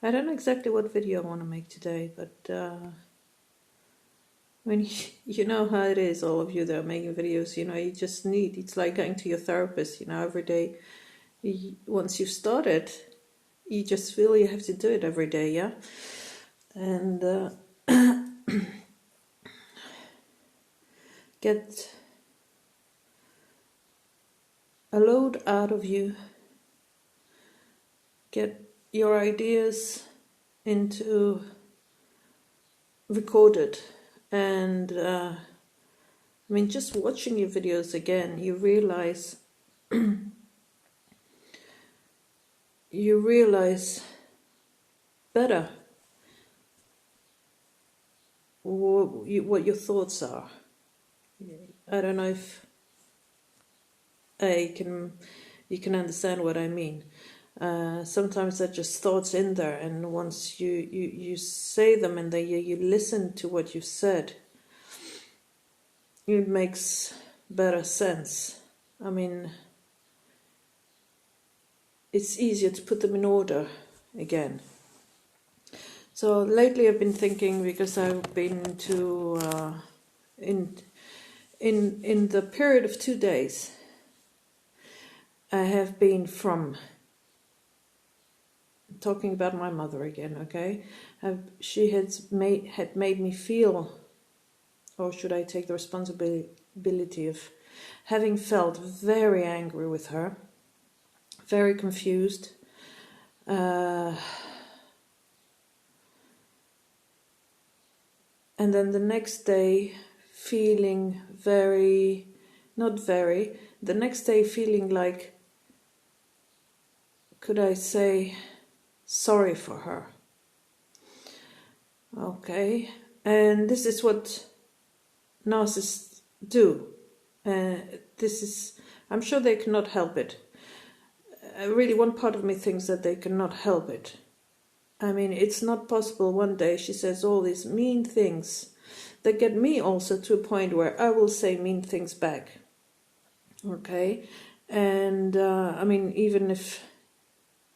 I don't know exactly what video I want to make today, but when you know how it is, all of you that are making videos, you just need, it's like going to your therapist, every day. Once you've started, you just feel you have to do it every day, yeah? And get a load out of you, get your ideas into recorded. And just watching your videos again, you realize better what your thoughts are. I don't know if you can understand what I mean. Sometimes they're just thoughts in there, and once you say them and you listen to what you said, it makes better sense. It's easier to put them in order again. So lately I've been thinking, because I've been to in the period of 2 days, I have been from talking about my mother again, okay? She had made me feel, or should I take the responsibility of having felt very angry with her, very confused, and then the next day feeling the next day feeling like, could I say, sorry for her. Okay, and this is what narcissists do. I'm sure they cannot help it. Really, one part of me thinks that they cannot help it. It's not possible. One day she says all these mean things that get me also to a point where I will say mean things back. Okay, and even if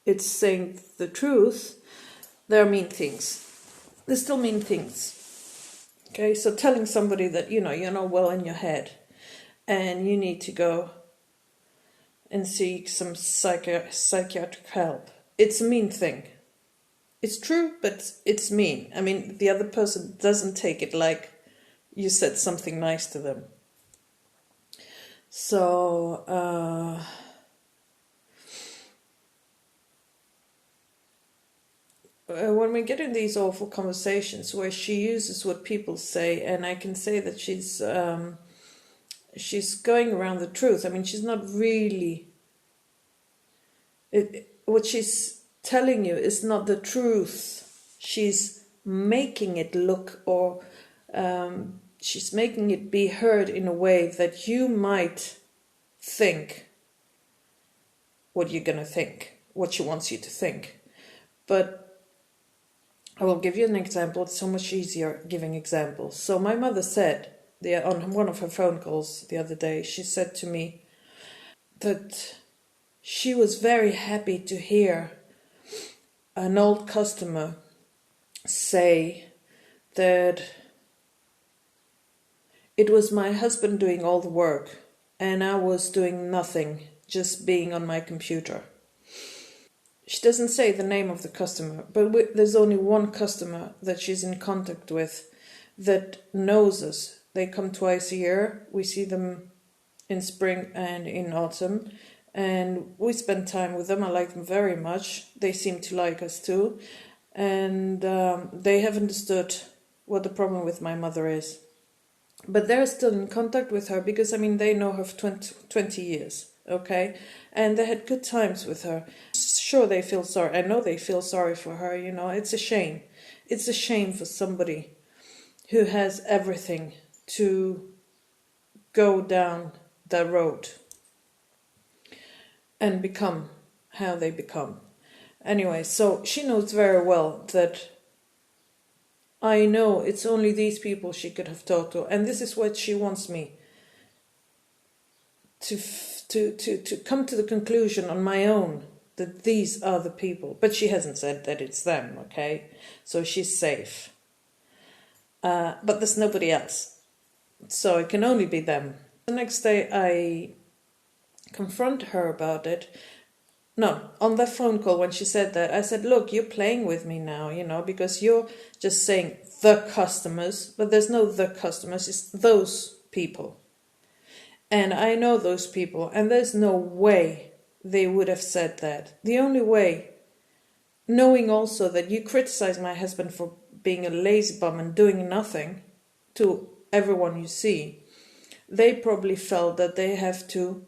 it's saying the truth, there are mean things. There's still mean things. Okay, so telling somebody that you're not well in your head and you need to go and seek some psychiatric help, it's a mean thing. It's true, but it's mean. The other person doesn't take it like you said something nice to them. So when we get in these awful conversations where she uses what people say, and I can say that she's going around the truth. She's not really... what she's telling you is not the truth. She's making it look, or she's making it be heard in a way that you might think what you're going to think, what she wants you to think. But I will give you an example. It's so much easier giving examples. So my mother said, on one of her phone calls the other day, she said to me that she was very happy to hear an old customer say that it was my husband doing all the work and I was doing nothing, just being on my computer. She doesn't say the name of the customer, but there's only one customer that she's in contact with that knows us. They come twice a year. We see them in spring and in autumn, and we spend time with them. I like them very much. They seem to like us too, and they have understood what the problem with my mother is. But they're still in contact with her because, they know her for 20 years, okay? And they had good times with her. Sure, they feel sorry. I know they feel sorry for her, It's a shame. It's a shame for somebody who has everything to go down that road and become how they become. Anyway, so she knows very well that I know it's only these people she could have talked to, and this is what she wants me to come to the conclusion on my own that these are the people. But she hasn't said that it's them, okay? So she's safe. But there's nobody else. So it can only be them. The next day I confront her about it. No, on that phone call when she said that, I said, look, you're playing with me now, because you're just saying the customers, but there's no the customers, it's those people. And I know those people, and there's no way they would have said that. The only way, knowing also that you criticize my husband for being a lazy bum and doing nothing to everyone you see, they probably felt that they have to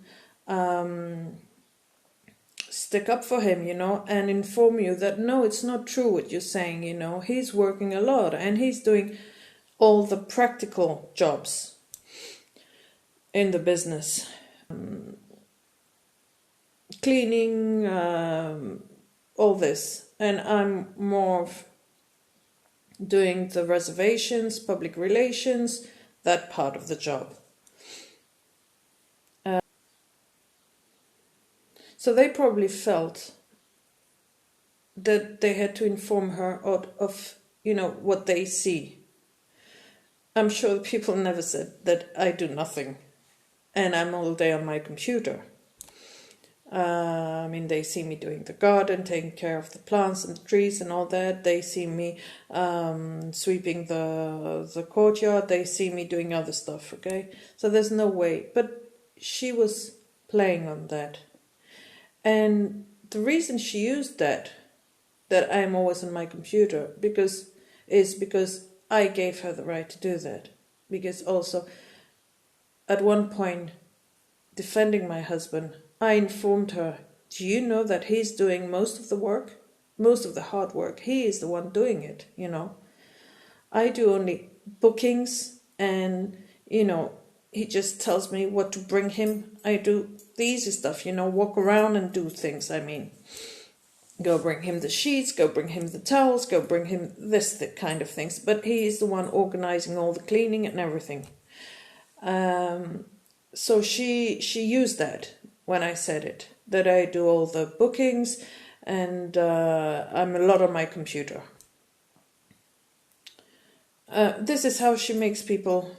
stick up for him, and inform you that no, it's not true what you're saying, he's working a lot and he's doing all the practical jobs in the business. Cleaning, all this. And I'm more of doing the reservations, public relations, that part of the job. So they probably felt that they had to inform her of what they see. I'm sure the people never said that I do nothing and I'm all day on my computer. They see me doing the garden, taking care of the plants and the trees and all that. They see me sweeping the courtyard. They see me doing other stuff, okay? So there's no way. But she was playing on that. And the reason she used that I'm always on my computer, because I gave her the right to do that. Because also, at one point, defending my husband, I informed her, do you know that he's doing most of the work? Most of the hard work. He is the one doing it, I do only bookings and, he just tells me what to bring him. I do the easy stuff, walk around and do things. Go bring him the sheets, go bring him the towels, go bring him this kind of things. But he is the one organizing all the cleaning and everything. So she used that when I said it, that I do all the bookings and I'm a lot on my computer. This is how she makes people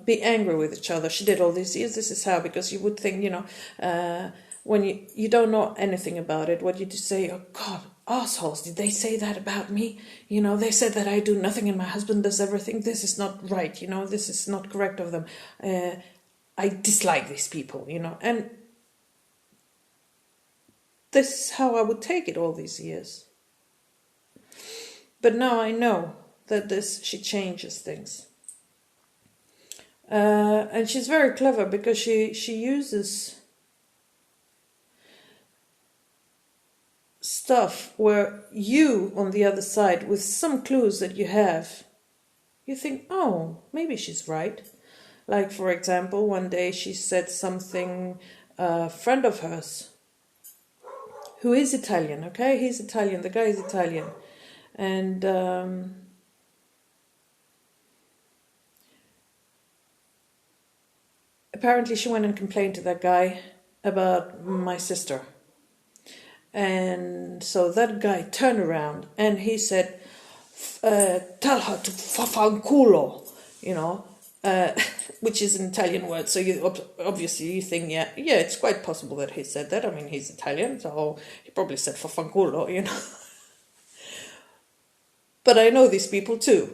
be angry with each other. She did all these years. This is how, because you would think, when you don't know anything about it, what you just say, oh God, assholes, did they say that about me? They said that I do nothing and my husband does everything. This is not right, this is not correct of them. I dislike these people, and this is how I would take it all these years. But now I know that she changes things. And she's very clever because she uses stuff where you, on the other side, with some clues that you have, you think, oh, maybe she's right. Like, for example, one day she said something, a friend of hers, who is Italian, okay? He's Italian, the guy is Italian. And apparently she went and complained to that guy about my sister. And so that guy turned around and he said, tell her to fafanculo, which is an Italian word. So obviously you think, yeah, it's quite possible that he said that. He's Italian, so he probably said fafanculo, But I know these people too.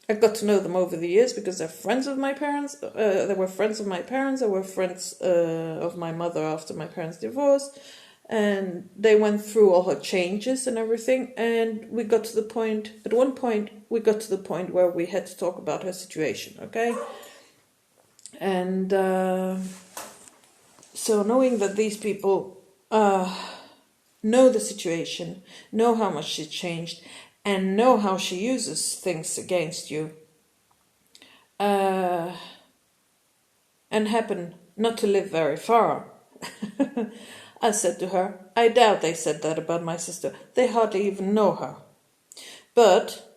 I got to know them over the years because they're friends of my parents. They were friends of my parents. They were friends of my mother after my parents divorced. And they went through all her changes and everything. And we got to the point, at one point, where we had to talk about her situation, okay? And so knowing that these people know the situation, know how much she changed, and know how she uses things against you, and happen not to live very far. I said to her, I doubt they said that about my sister. They hardly even know her. But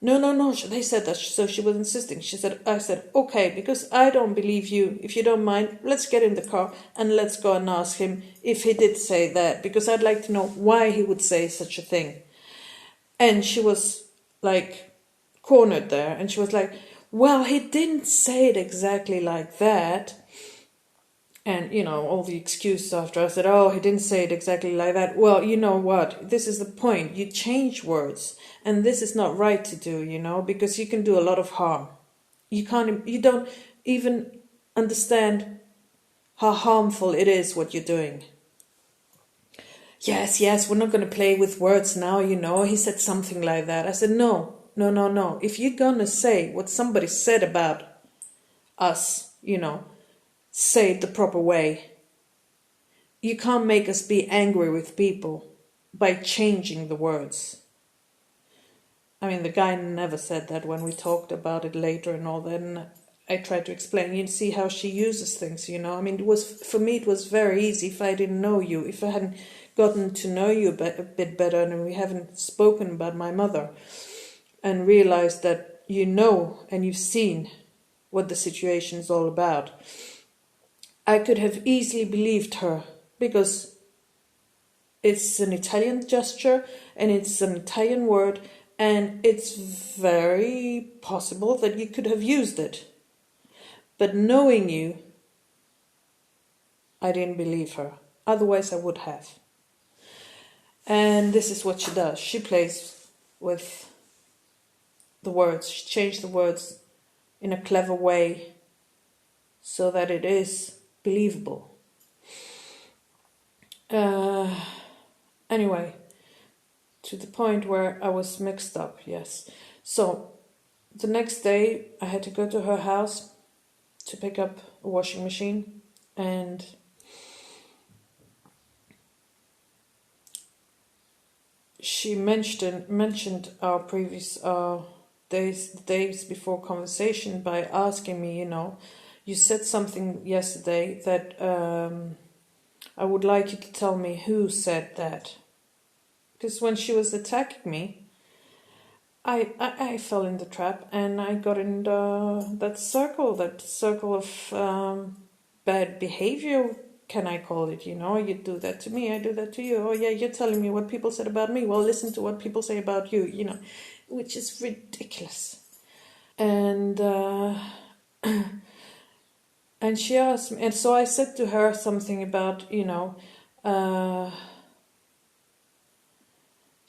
No, no, no, they said that, so she was insisting. I said, okay, because I don't believe you. If you don't mind, let's get in the car and let's go and ask him if he did say that, because I'd like to know why he would say such a thing. And she was like cornered there, and she was like, well, he didn't say it exactly like that. And, all the excuses after. I said, oh, he didn't say it exactly like that. Well, you know what? This is the point. You change words. And this is not right to do, because you can do a lot of harm. You don't even understand how harmful it is what you're doing. Yes, we're not going to play with words now, he said something like that. I said, no. If you're going to say what somebody said about us, say it the proper way. You can't make us be angry with people by changing the words. I mean, the guy never said that when we talked about it later and all that, and I tried to explain. You see how she uses things, I mean, for me it was very easy if I didn't know you, if I hadn't gotten to know you a bit better, and we haven't spoken about my mother, and realized that and you've seen what the situation is all about. I could have easily believed her, because it's an Italian gesture and it's an Italian word, and it's very possible that you could have used it. But knowing you, I didn't believe her. Otherwise I would have. And this is what she does. She plays with the words. She changed the words in a clever way so that it is believable. Anyway, to the point where I was mixed up, yes. So, the next day I had to go to her house to pick up a washing machine, and she mentioned our previous days before conversation by asking me, you said something yesterday that I would like you to tell me who said that. Because when she was attacking me, I fell in the trap, and I got in that circle of bad behavior, can I call it, you do that to me, I do that to you. Oh yeah, you're telling me what people said about me. Well, listen to what people say about you, which is ridiculous. And and she asked me, and so I said to her something about,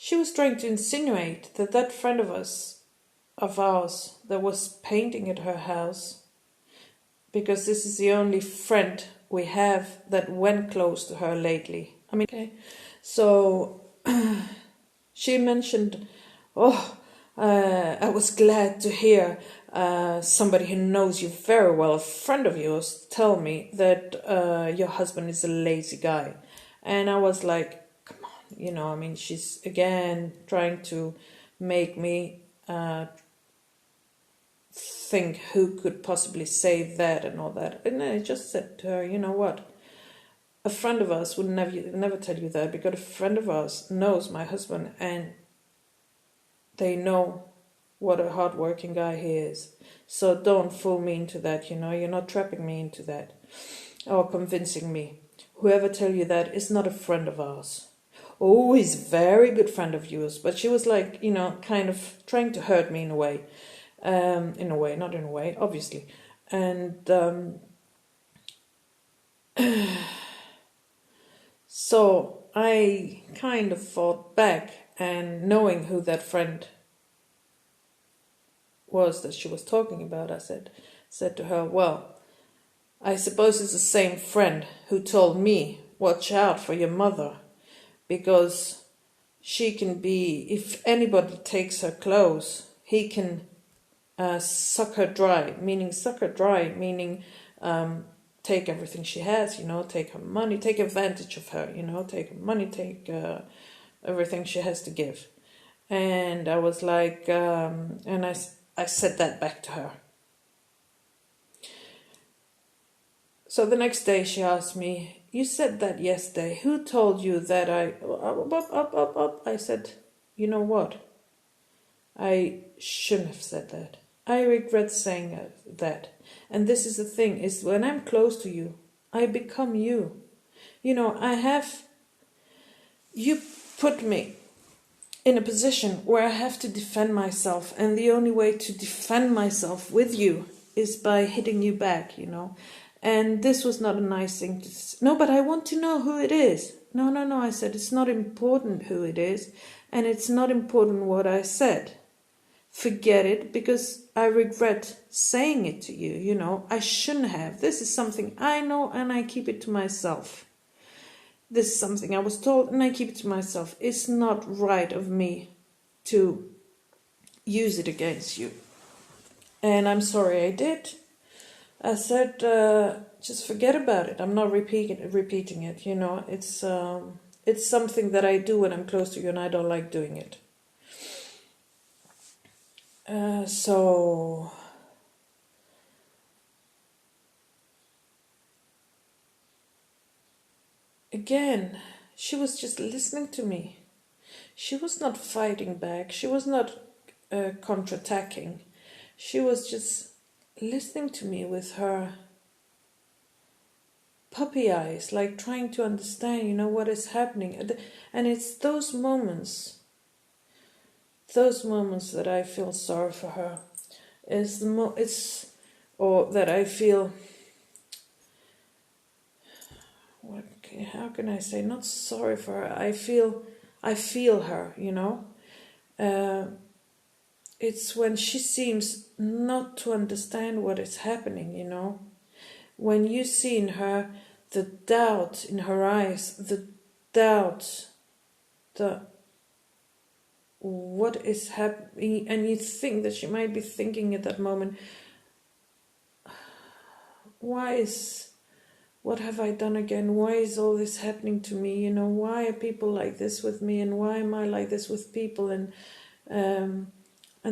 she was trying to insinuate that friend of ours that was painting at her house, because this is the only friend we have that went close to her lately. I mean, okay. So she mentioned, I was glad to hear somebody who knows you very well, a friend of yours, tell me that your husband is a lazy guy. And I was like, come on, I mean, she's again trying to make me think who could possibly say that and all that. And I just said to her, you know what? A friend of ours would never tell you that, because a friend of ours knows my husband, and they know what a hardworking guy he is. So don't fool me into that, you're not trapping me into that or convincing me. Whoever tell you that is not a friend of ours. Oh, he's a very good friend of yours. But she was like, kind of trying to hurt me in a way. Not in a way, obviously. And so I kind of fought back, and knowing who that friend was that she was talking about, I said to her, well, I suppose it's the same friend who told me, watch out for your mother, because she can be, if anybody takes her clothes, he can suck her dry, meaning take everything she has, take her money, take advantage of her, take her money, take everything she has to give. And I was like, and I said that back to her. So the next day she asked me, you said that yesterday, who told you that I said, you know what? I shouldn't have said that. I regret saying that. And this is the thing, is when I'm close to you, I become you. You know, you put me in a position where I have to defend myself, and the only way to defend myself with you is by hitting you back, you know. And this was not a nice thing to say. No, but I want to know who it is. No, I said, it's not important who it is, and it's not important what I said. Forget it, because I regret saying it to you, you know. I shouldn't have. This is something I know, and I keep it to myself. This is something I was told, and I keep it to myself. It's not right of me to use it against you. And I'm sorry I did. I said, just forget about it. I'm not repeating it, you know. It's something that I do when I'm close to you, and I don't like doing it. So again, she was just listening to me. She was not fighting back. She was not counterattacking. She was just listening to me with her puppy eyes, like trying to understand, you know, what is happening. And it's those moments that I feel sorry for her. Or that I feel, how can I say, not sorry for her. I feel her, you know. It's when she seems not to understand what is happening, you know. When you see in her the doubt in her eyes, the doubt, what is happening, and you think that she might be thinking at that moment, what have I done again? Why is all this happening to me? You know, why are people like this with me, and why am I like this with people? And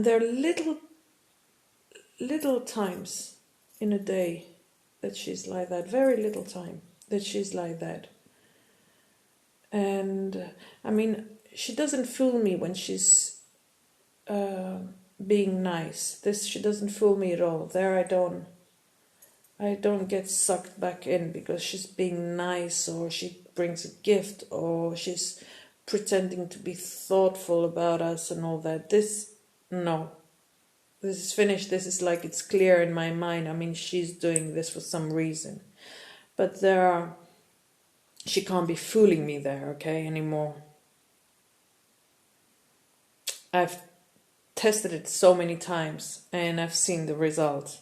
there are little times in a day that she's like that, very little time that she's like that. And I mean, she doesn't fool me when she's being nice. She doesn't fool me at all. There I don't get sucked back in because she's being nice, or she brings a gift, or she's pretending to be thoughtful about us and all that. No. This is finished. This is like, it's clear in my mind. I mean, she's doing this for some reason. But she can't be fooling me there, okay, anymore. I've tested it so many times, and I've seen the result.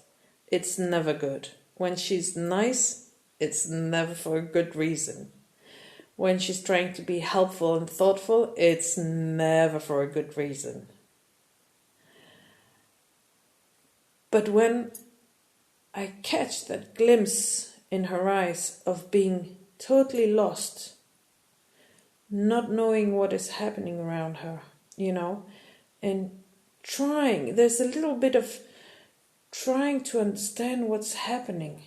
It's never good. When she's nice, it's never for a good reason. When she's trying to be helpful and thoughtful, it's never for a good reason. But when I catch that glimpse in her eyes of being totally lost, not knowing what is happening around her, you know, and there's a little bit of trying to understand what's happening.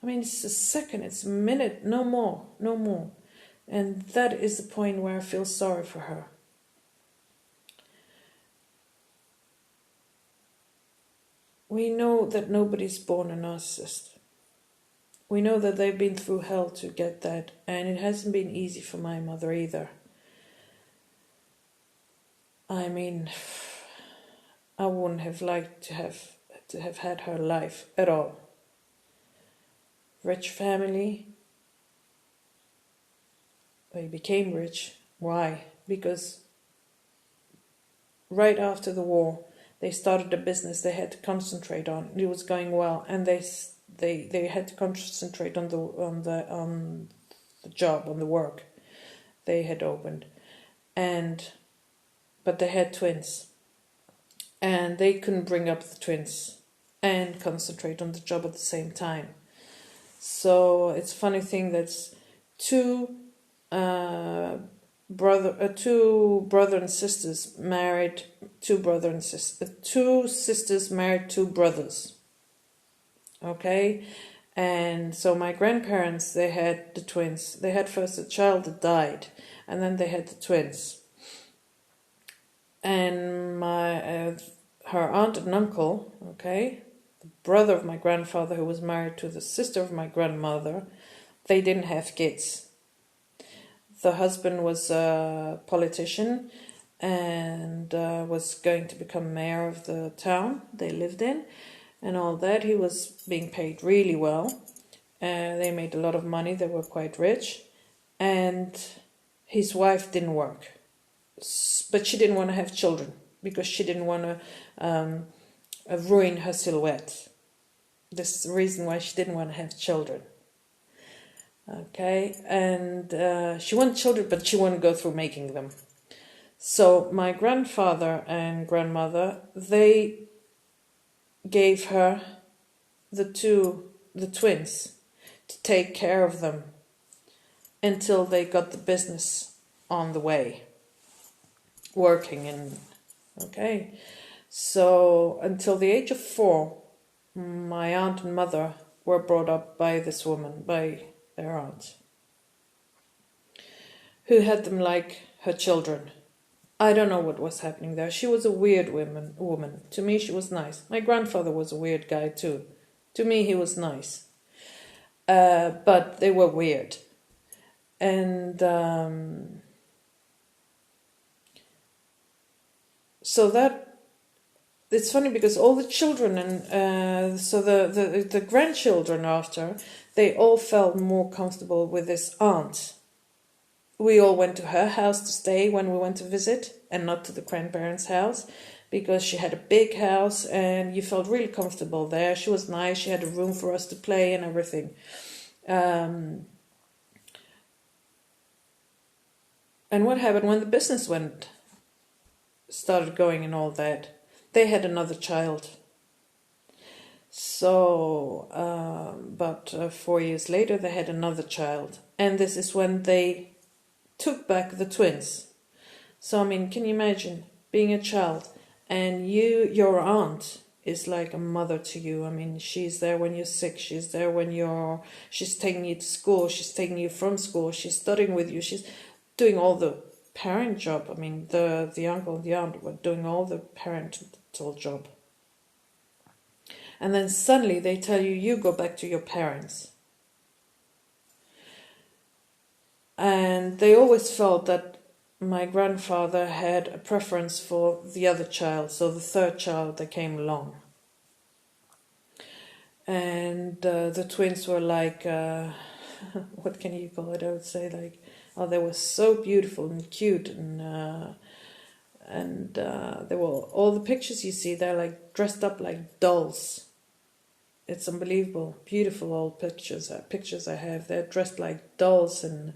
I mean, it's a second, it's a minute, no more. And that is the point where I feel sorry for her. We know that nobody's born a narcissist. We know that they've been through hell to get that, and it hasn't been easy for my mother either. I mean, I wouldn't have liked to have had her life at all. Rich family. They became rich. Why? Because right after the war, they started a business they had to concentrate on. It was going well, and they had to concentrate on the job, on the work they had opened, but they had twins, and they couldn't bring up the twins and concentrate on the job at the same time. So it's a funny thing that's two brother and sisters married two sisters married two brothers. Okay, and so my grandparents, they had the twins. They had first a child that died, and then they had the twins. And her aunt and uncle, okay, the brother of my grandfather who was married to the sister of my grandmother, they didn't have kids. The husband was a politician and was going to become mayor of the town they lived in and all that. He was being paid really well. They made a lot of money. They were quite rich. And his wife didn't work. But she didn't want to have children because she didn't want to ruin her silhouette. This is the reason why she didn't want to have children. Okay, and she wanted children, but she wouldn't go through making them. So my grandfather and grandmother, they gave her the twins to take care of them until they got the business on the way, working. And okay, so until the age of 4, my aunt and mother were brought up by this woman, by their aunt, who had them like her children. I don't know what was happening there. She was a weird woman. To me, she was nice. My grandfather was a weird guy too. To me, he was nice. But they were weird. And so that, it's funny because all the children and so the grandchildren after, they all felt more comfortable with this aunt. We all went to her house to stay when we went to visit and not to the grandparents' house because she had a big house and you felt really comfortable there. She was nice. She had a room for us to play and everything. And what happened when the business started going and all that? They had another child. So, but 4 years later, they had another child. And this is when they took back the twins. So, I mean, can you imagine being a child and your aunt is like a mother to you? I mean, she's there when you're sick. She's there when she's taking you to school. She's taking you from school. She's studying with you. She's doing all the parent job. I mean, the uncle and the aunt were doing all the parental job. And then suddenly they tell you go back to your parents. And they always felt that my grandfather had a preference for the other child, so the third child that came along. And the twins were like, what can you call it? I would say like, oh, they were so beautiful and cute, and they were, all the pictures you see, they're like dressed up like dolls. It's unbelievable, beautiful old pictures I have. They're dressed like dolls and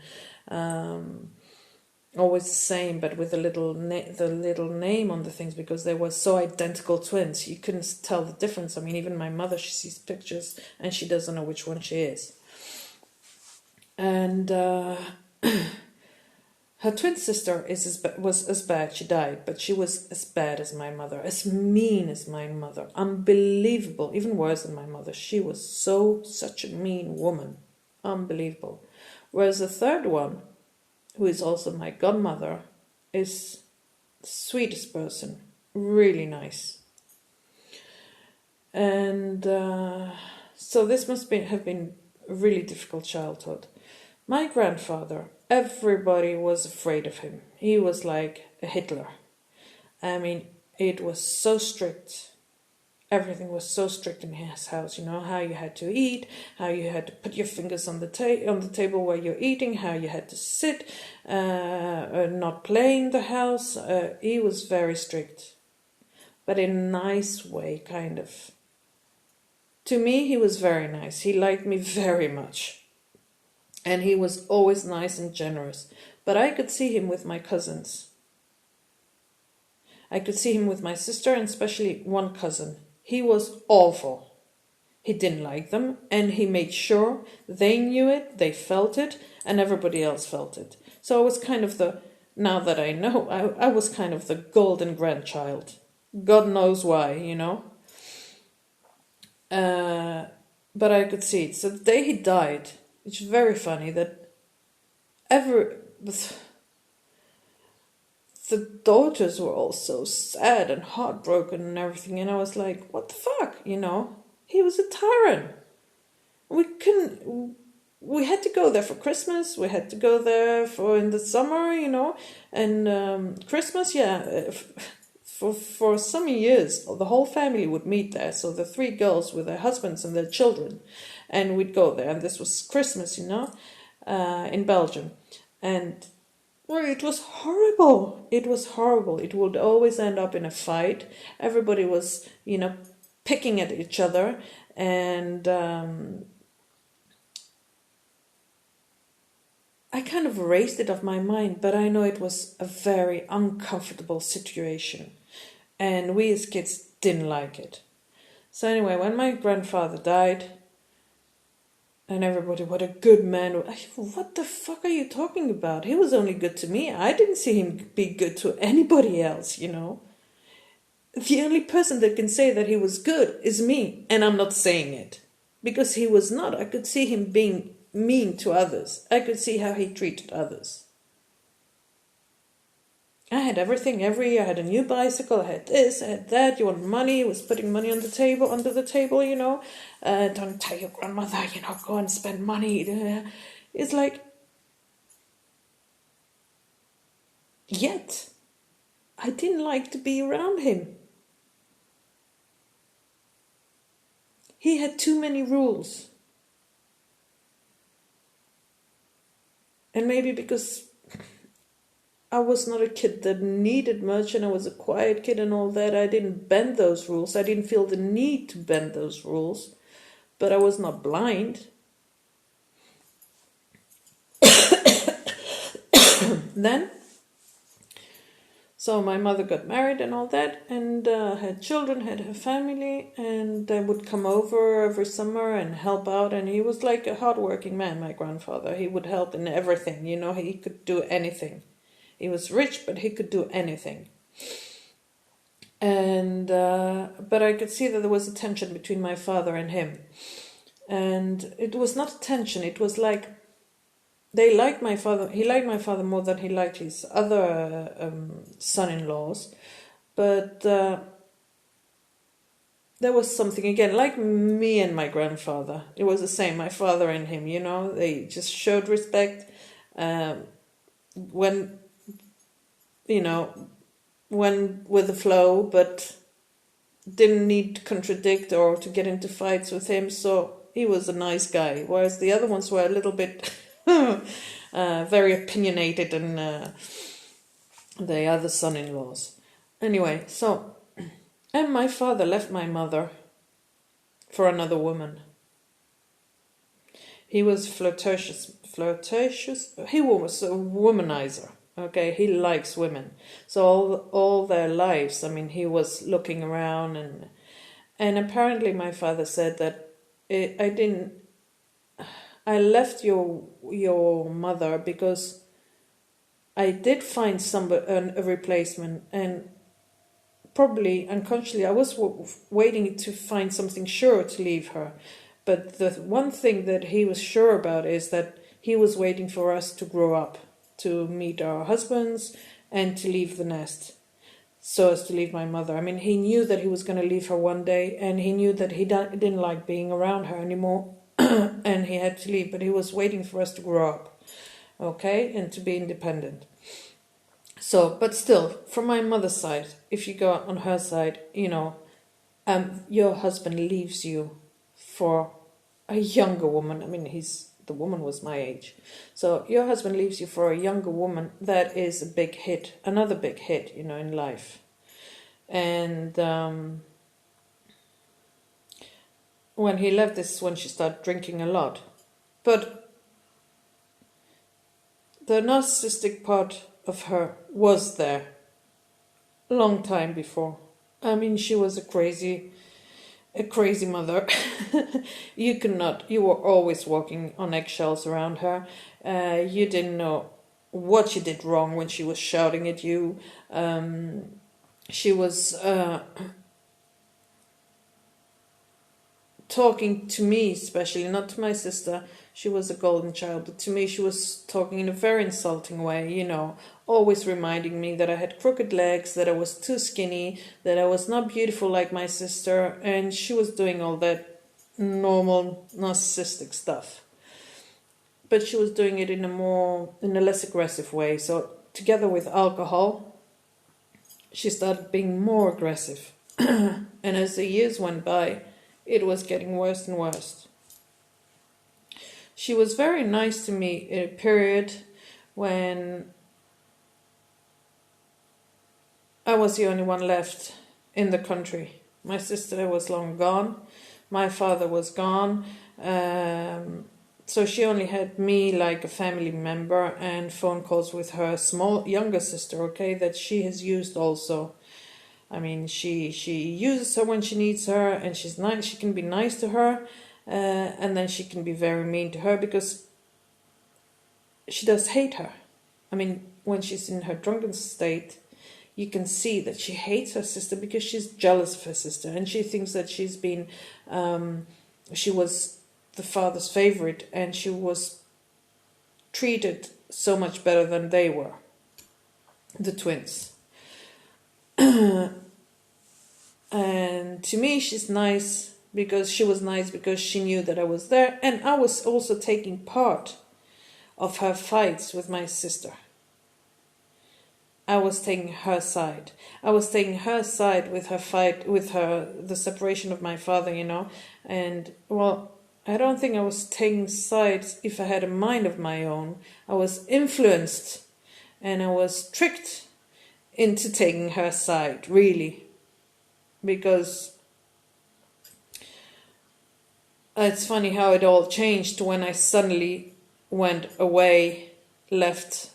always the same, but with the little name on the things, because they were so identical twins. You couldn't tell the difference. I mean, even my mother, she sees pictures and she doesn't know which one she is. And her twin sister was as bad. She died, but she was as bad as my mother, as mean as my mother. Unbelievable, even worse than my mother. She was such a mean woman. Unbelievable. Whereas the third one, who is also my godmother, is the sweetest person. Really nice. And so this must have been a really difficult childhood. My grandfather, everybody was afraid of him. He was like a Hitler. I mean, it was so strict. Everything was so strict in his house. You know, how you had to eat, how you had to put your fingers on the table while you're eating, how you had to sit, not play in the house. He was very strict, but in a nice way, kind of. To me, he was very nice. He liked me very much. And he was always nice and generous. But I could see him with my cousins. I could see him with my sister, and especially one cousin. He was awful. He didn't like them, and he made sure they knew it, they felt it, and everybody else felt it. So I was kind of now that I know, I was kind of the golden grandchild. God knows why, you know. But I could see it. So the day he died, it's very funny that the daughters were all so sad and heartbroken and everything. And I was like, what the fuck, He was a tyrant. We had to go there for Christmas. We had to go there for in the summer, and Christmas, yeah. For some years, the whole family would meet there. So the three girls with their husbands and their children, and we'd go there. And this was Christmas, in Belgium, and well, it was horrible. It was horrible. It would always end up in a fight. Everybody was, picking at each other, and I kind of erased it off my mind, but I know it was a very uncomfortable situation, and we as kids didn't like it. So anyway, when my grandfather died, and everybody, what a good man. What the fuck are you talking about? He was only good to me. I didn't see him be good to anybody else, The only person that can say that he was good is me, and I'm not saying it. Because he was not. I could see him being mean to others. I could see how he treated others. I had everything every year. I had a new bicycle. I had this. I had that. You want money? I was putting money on the table, under the table. Don't tell your grandmother. Go and spend money. It's like, yet I didn't like to be around him. He had too many rules, and maybe because I was not a kid that needed much, and I was a quiet kid and all that, I didn't bend those rules. I didn't feel the need to bend those rules, but I was not blind. Then, so my mother got married and all that, and had children, had her family, and they would come over every summer and help out. And he was like a hardworking man, my grandfather. He would help in everything, he could do anything. He was rich, but he could do anything. And but I could see that there was a tension between my father and him. And it was not a tension, it was like they liked my father. He liked my father more than he liked his other son-in-laws. But there was something, again, like me and my grandfather. It was the same, my father and him, They just showed respect. When with the flow, but didn't need to contradict or to get into fights with him. So he was a nice guy, whereas the other ones were a little bit very opinionated, and the other son-in-laws. Anyway, so, and my father left my mother for another woman. He was flirtatious. He was a womanizer. Okay, he likes women. So all their lives, he was looking around, and apparently my father said that I left your mother because I did find a replacement, and probably unconsciously I was waiting to find something sure to leave her. But the one thing that he was sure about is that he was waiting for us to grow up, to meet our husbands, and to leave the nest, so as to leave my mother. He knew that he was going to leave her one day, and he knew that he didn't like being around her anymore, and he had to leave, but he was waiting for us to grow up, okay, and to be independent. So, but still, from my mother's side, if you go on her side, your husband leaves you for a younger woman. The woman was my age. So your husband leaves you for a younger woman. That is a big hit, another big hit, in life. And when he left, this is when she started drinking a lot. But the narcissistic part of her was there a long time before. She was a crazy mother. You were always walking on eggshells around her. You didn't know what you did wrong when she was shouting at you. She was talking to me, especially, not to my sister. She was a golden child, but to me she was talking in a very insulting way, always reminding me that I had crooked legs, that I was too skinny, that I was not beautiful like my sister, and she was doing all that normal narcissistic stuff. But she was doing it in a less aggressive way. So together with alcohol, she started being more aggressive. And as the years went by, it was getting worse and worse. She was very nice to me in a period when I was the only one left in the country. My sister was long gone. My father was gone. So she only had me like a family member and phone calls with her younger sister, okay, that she has used also. I mean, she uses her when she needs her, and she's nice. She can be nice to her, and then she can be very mean to her because she does hate her. I mean, when she's in her drunken state, you can see that she hates her sister because she's jealous of her sister, and she thinks that she was the father's favorite, and she was treated so much better than they were, the twins. And to me, she's nice because she was nice because she knew that I was there, and I was also taking part of her fights with my sister. I was taking her side. I was taking her side with her fight, with the separation of my father, and well, I don't think I was taking sides if I had a mind of my own. I was influenced and I was tricked into taking her side, really. Because it's funny how it all changed when I suddenly went away, left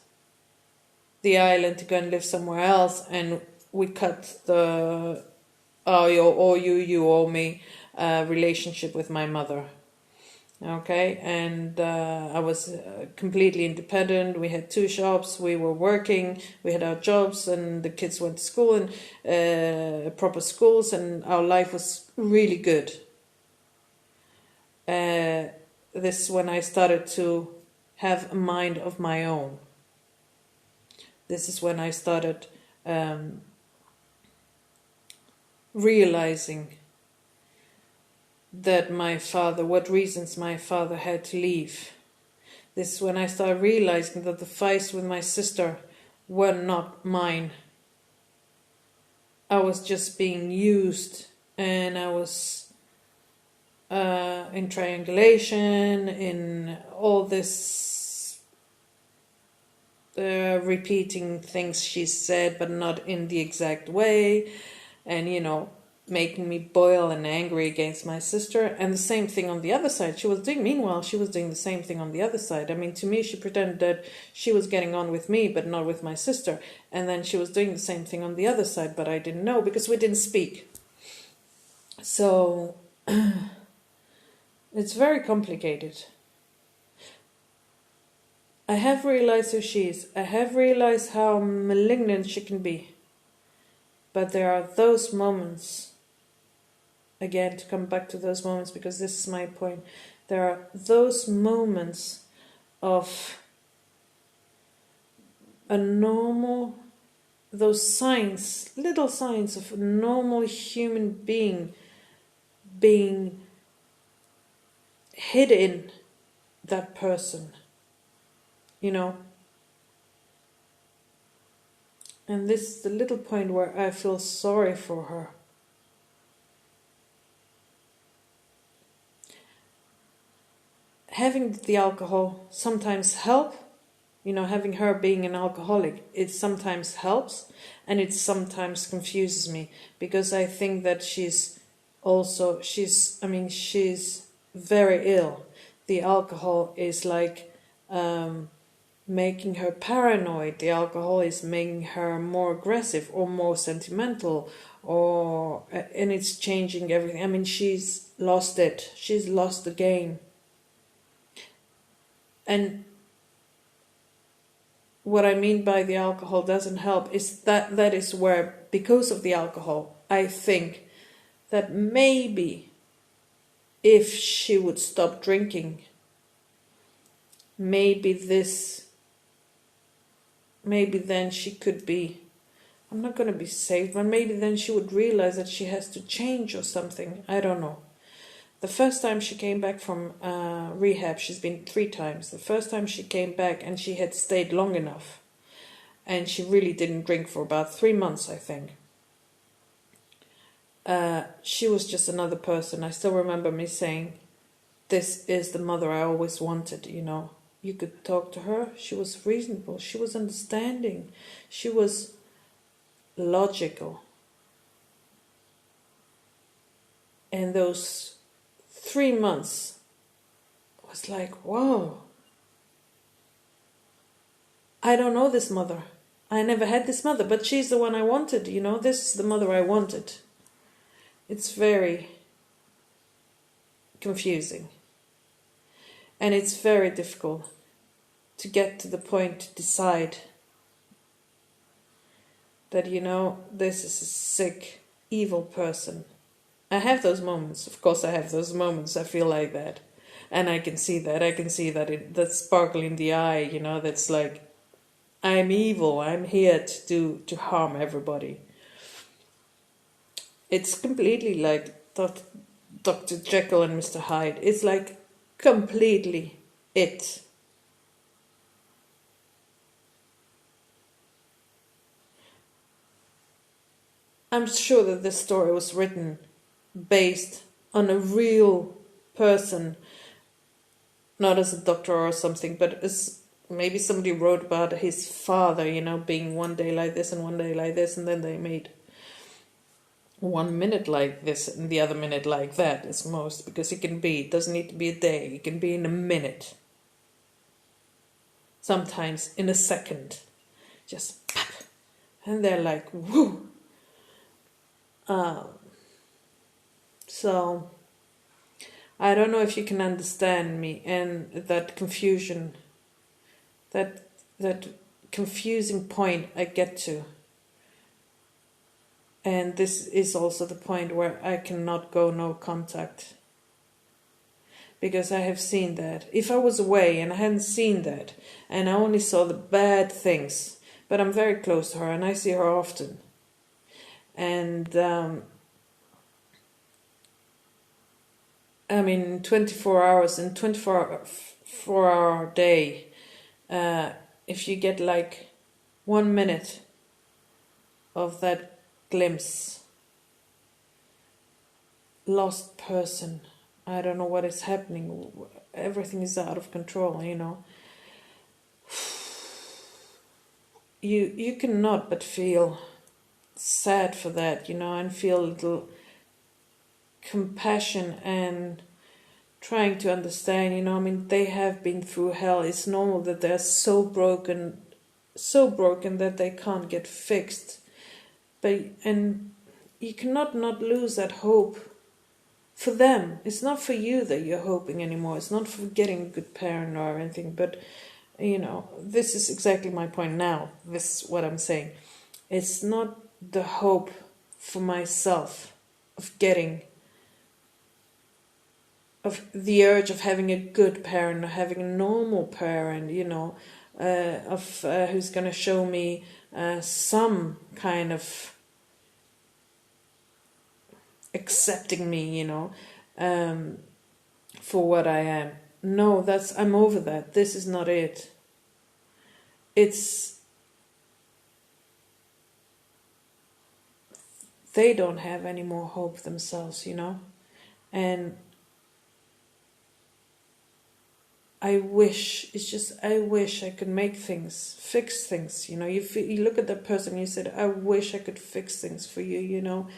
the island to go and live somewhere else, and we cut the you owe me relationship with my mother. Okay, and I was completely independent. We had 2 shops, we were working, we had our jobs, and the kids went to school and proper schools, and our life was really good. This is when I started to have a mind of my own. This is when I started realizing that what reasons my father had to leave. This is when I started realizing that the fights with my sister were not mine. I was just being used, and I was in triangulation, in all this repeating things she said, but not in the exact way, and making me boil and angry against my sister. And the same thing on the other side. Meanwhile, she was doing the same thing on the other side. I mean, to me, she pretended that she was getting on with me, but not with my sister. And then she was doing the same thing on the other side, but I didn't know because we didn't speak. So it's very complicated. I have realized who she is. I have realized how malignant she can be. But there are those moments, again, to come back to those moments, because this is my point. There are those moments of those signs, little signs of a normal human being being hidden that person, And this is the little point where I feel sorry for her. Having the alcohol sometimes help, having her being an alcoholic, it sometimes helps, and it sometimes confuses me, because I think that she's very ill. The alcohol is like making her paranoid. The alcohol is making her more aggressive or more sentimental, and it's changing everything. I mean, she's lost it. She's lost the game. And what I mean by the alcohol doesn't help is that is where, because of the alcohol, I think that maybe if she would stop drinking, maybe then she could be, I'm not going to be saved, but maybe then she would realize that she has to change or something. I don't know. The first time she came back from rehab, she's been 3 times. The first time she came back and she had stayed long enough, and she really didn't drink for about 3 months, I think. She was just another person. I still remember me saying, this is the mother I always wanted, you know. You could talk to her. She was reasonable. She was understanding. She was logical. And those 3 months was like, whoa. I don't know this mother. I never had this mother, but she's the one I wanted, you know. This is the mother I wanted. It's very confusing. And it's very difficult to get to the point to decide that, you know, this is a sick, evil person. I have those moments. Of course I have those moments. I feel like that. And I can see that. I can see that sparkle in the eye, you know, that's like, I'm evil. I'm here to harm everybody. It's completely like Dr. Jekyll and Mr. Hyde. It's like completely it. I'm sure that this story was written based on a real person, not as a doctor or something, but as maybe somebody wrote about his father, you know, being one day like this and one day like this, and then they made 1 minute like this and the other minute like that is most, because it doesn't need to be a day, it can be in a minute, sometimes in a second, just pop, and they're like, whoo. So I don't know if you can understand me and that confusion, that confusing point I get to. And this is also the point where I cannot go no contact. Because I have seen that. If I was away and I hadn't seen that, and I only saw the bad things, but I'm very close to her and I see her often. And I mean, 24 hours and 24-hour day, if you get like 1 minute of that glimpse, lost person, I don't know what is happening, everything is out of control, you know. You cannot but feel sad for that, you know, and feel a little compassion and trying to understand, you know. I mean, they have been through hell. It's normal that they're so broken that they can't get fixed. And you cannot not lose that hope for them. It's not for you that you're hoping anymore. It's not for getting a good parent or anything. But, you know, this is exactly my point now. This is what I'm saying. It's not the hope for myself of the urge of having a good parent or having a normal parent, you know, who's going to show me some kind of accepting me, you know, for what I am. No, I'm over that. This is not it. They don't have any more hope themselves, you know, and I wish I could fix things, you know. You look at that person and you said, I wish I could fix things for you, you know.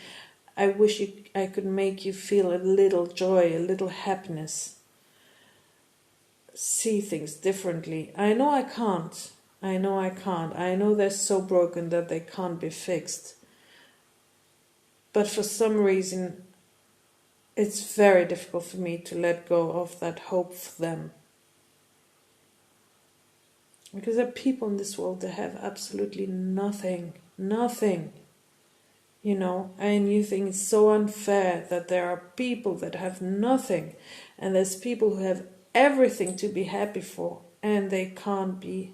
I wish I could make you feel a little joy, a little happiness. See things differently. I know I can't. I know they're so broken that they can't be fixed. But for some reason, it's very difficult for me to let go of that hope for them. Because there are people in this world that have absolutely nothing. and you think it's so unfair that there are people that have nothing, and there's people who have everything to be happy for, and they can't be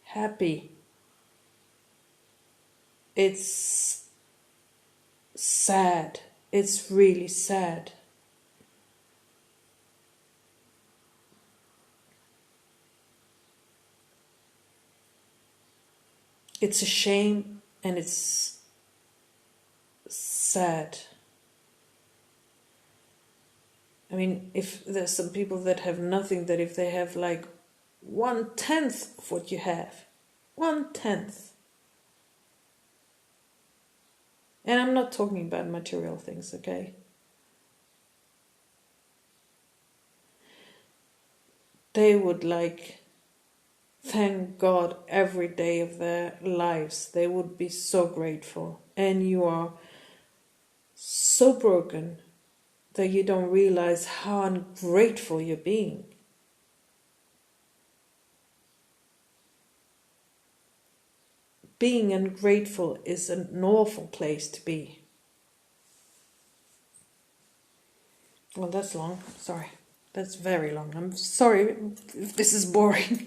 happy. It's sad. It's really sad. It's a shame, and it's sad. I mean, if there's some people that have nothing, that if they have like 1/10 of what you have, 1/10. And I'm not talking about material things, okay? They would thank God every day of their lives. They would be so grateful. And you are so broken that you don't realize how ungrateful you're being. Being ungrateful is an awful place to be. Well, that's long. Sorry. That's very long. I'm sorry if this is boring.